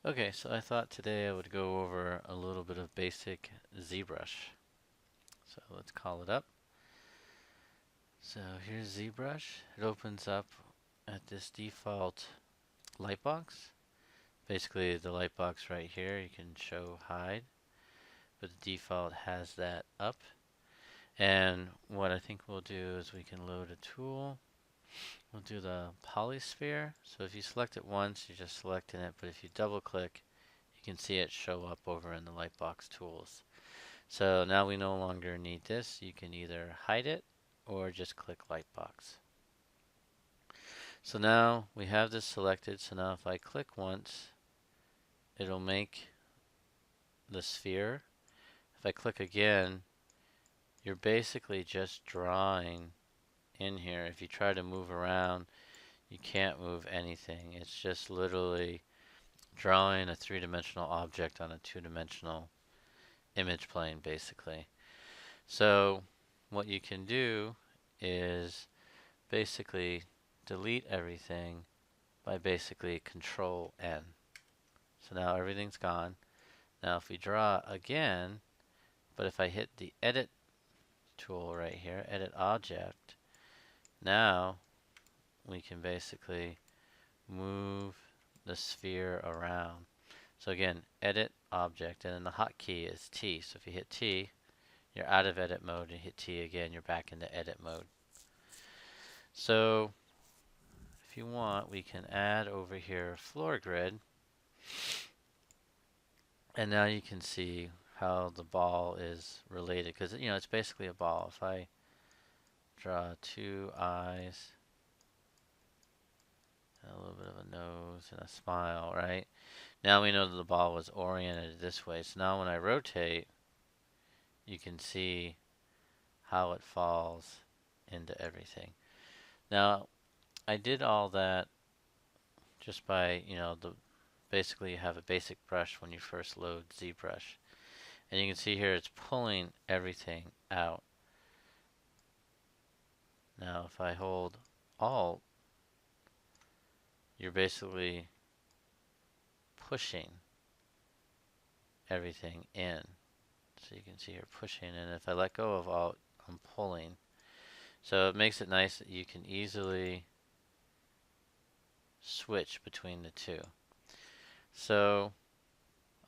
Okay, so I thought today I would go over a little bit of basic ZBrush. So let's call it up. So here's ZBrush. It opens up at this default lightbox. Basically the lightbox right here, you can show hide, but the default has that up. And what I think we'll do is we can load a tool. We'll do the polysphere. So if you select it once, you're just selecting it, but if you double click, you can see it show up over in the lightbox tools. So now we no longer need this. You can either hide it or just click Lightbox. So now we have this selected. So now if I click once, it'll make the sphere. If I click again, you're basically just drawing in here. If you try to move around, you can't move anything. It's just literally drawing a three-dimensional object on a two-dimensional image plane, basically. So what you can do is basically delete everything by basically Control N. So now everything's gone. Now if we draw again, but if I hit the Edit tool right here, Edit Object, now we can basically move the sphere around. So again, Edit Object, and then the hotkey is T. So if you hit T, you're out of edit mode, and hit T again, you're back into edit mode. So if you want, we can add over here floor grid, and now you can see how the ball is related, because it's basically a ball. If I draw two eyes, and a little bit of a nose and a smile, right? Now we know that the ball was oriented this way. So now when I rotate, you can see how it falls into everything. Now I did all that just by, basically you have a basic brush when you first load ZBrush. And you can see here it's pulling everything out. Now if I hold Alt, you're basically pushing everything in. So you can see here pushing, and if I let go of Alt, I'm pulling. So it makes it nice that you can easily switch between the two. So,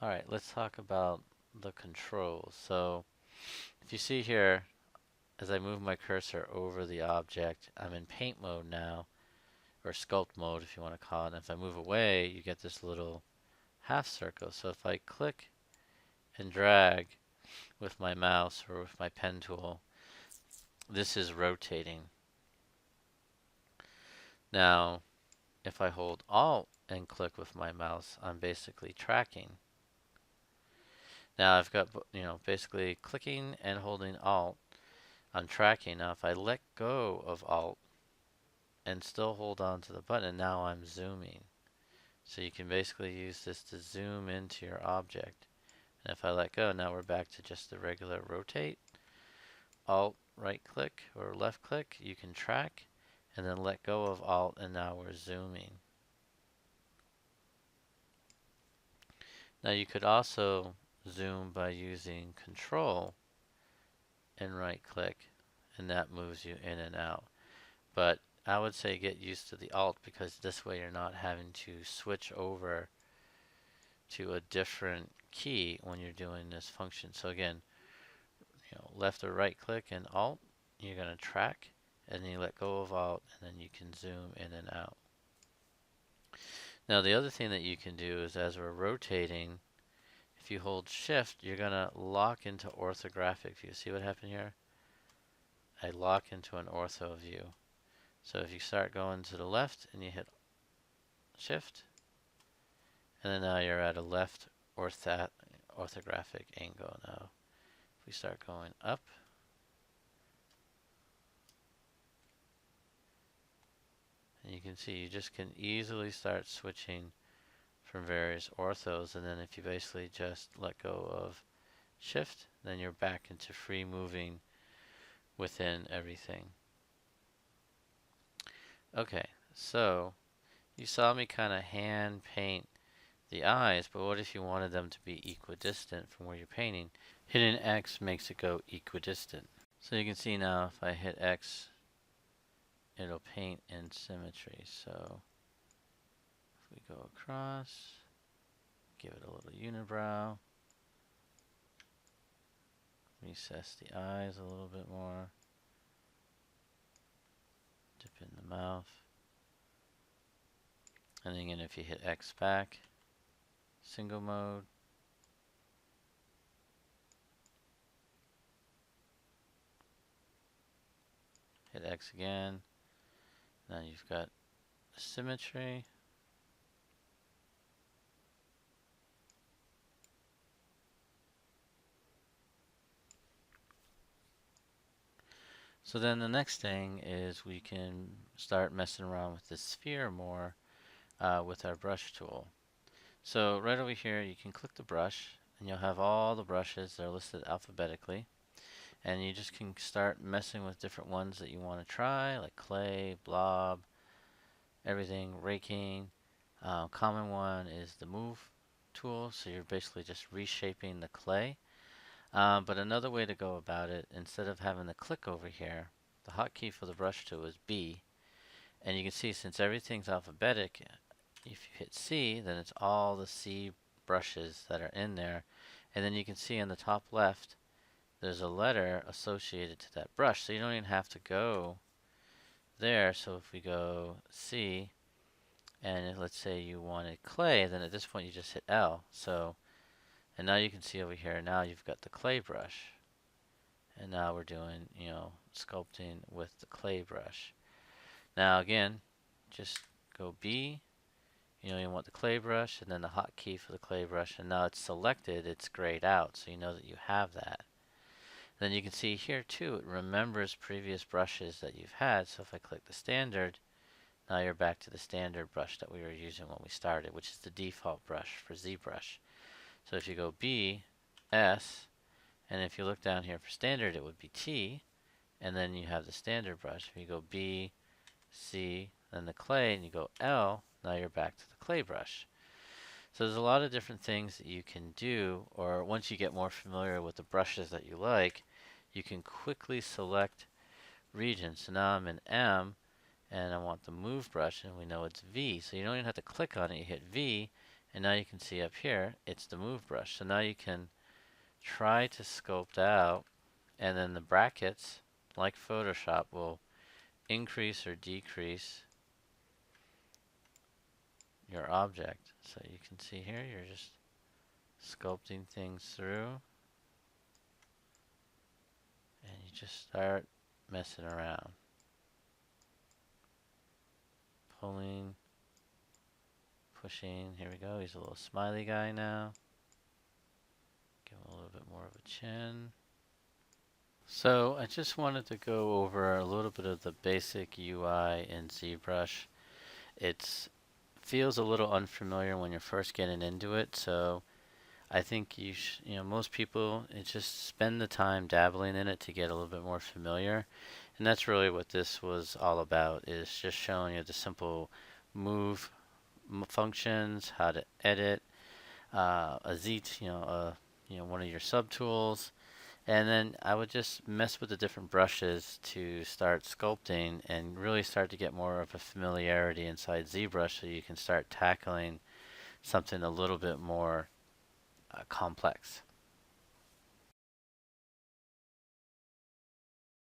alright, let's talk about the controls. So, if you see here, as I move my cursor over the object, I'm in paint mode now, or sculpt mode if you want to call it. And if I move away, you get this little half circle. So if I click and drag with my mouse or with my pen tool, this is rotating. Now, if I hold Alt and click with my mouse, I'm basically tracking. Now I've got, basically clicking and holding Alt, I'm tracking. Now if I let go of Alt and still hold on to the button, now I'm zooming. So you can basically use this to zoom into your object. And if I let go, now we're back to just the regular rotate. Alt right click or left click, you can track, and then let go of Alt, and now we're zooming. Now you could also zoom by using Control and right click, and that moves you in and out. But I would say get used to the Alt, because this way you're not having to switch over to a different key when you're doing this function. So again, left or right click and Alt, you're going to track, and then you let go of Alt, and then you can zoom in and out. Now the other thing that you can do is, as we're rotating, if you hold Shift, you're going to lock into orthographic view. See what happened here? I lock into an ortho view. So if you start going to the left and you hit Shift, and then now you're at a left orthographic angle. Now if we start going up, and you can see you just can easily start switching from various orthos, and then if you basically just let go of Shift, then you're back into free moving within everything. Okay, so you saw me kind of hand paint the eyes, but what if you wanted them to be equidistant from where you're painting? Hitting X makes it go equidistant. So you can see now if I hit X, it'll paint in symmetry. So if we go across, give it a little unibrow, recess the eyes a little bit more, dip in the mouth, and then again if you hit X back, single mode, hit X again, now you've got symmetry. So then the next thing is we can start messing around with the sphere more with our brush tool. So right over here you can click the brush and you'll have all the brushes that are listed alphabetically, and you just can start messing with different ones that you want to try, like clay, blob, everything, raking. Common one is the move tool, so you're basically just reshaping the clay. But another way to go about it, instead of having to click over here, the hotkey for the brush tool is B. And you can see since everything's alphabetic, if you hit C, then it's all the C brushes that are in there. And then you can see on the top left, there's a letter associated to that brush. So you don't even have to go there. So if we go C, and let's say you wanted clay, then at this point you just hit L. So, and now you can see over here, now you've got the clay brush. And now we're doing, sculpting with the clay brush. Now again, just go B, you want the clay brush, and then the hotkey for the clay brush, and now it's selected, it's grayed out, so you know that you have that. Then you can see here too, it remembers previous brushes that you've had, so if I click the standard, now you're back to the standard brush that we were using when we started, which is the default brush for ZBrush. So if you go B, S, and if you look down here for standard, it would be T, and then you have the standard brush. If you go B, C, then the clay, and you go L, now you're back to the clay brush. So there's a lot of different things that you can do, or once you get more familiar with the brushes that you like, you can quickly select regions. So now I'm in M, and I want the move brush, and we know it's V. So you don't even have to click on it, you hit V, and now you can see up here, it's the move brush. So now you can try to sculpt out, and then the brackets, like Photoshop, will increase or decrease your object. So you can see here, you're just sculpting things through, and you just start messing around. Pulling, pushing, here we go, he's a little smiley guy now. Give him a little bit more of a chin. So I just wanted to go over a little bit of the basic UI in ZBrush. It feels a little unfamiliar when you're first getting into it, so I think most people just spend the time dabbling in it to get a little bit more familiar, and that's really what this was all about, is just showing you the simple move functions, how to edit a Z, one of your subtools, and then I would just mess with the different brushes to start sculpting and really start to get more of a familiarity inside ZBrush, so you can start tackling something a little bit more complex.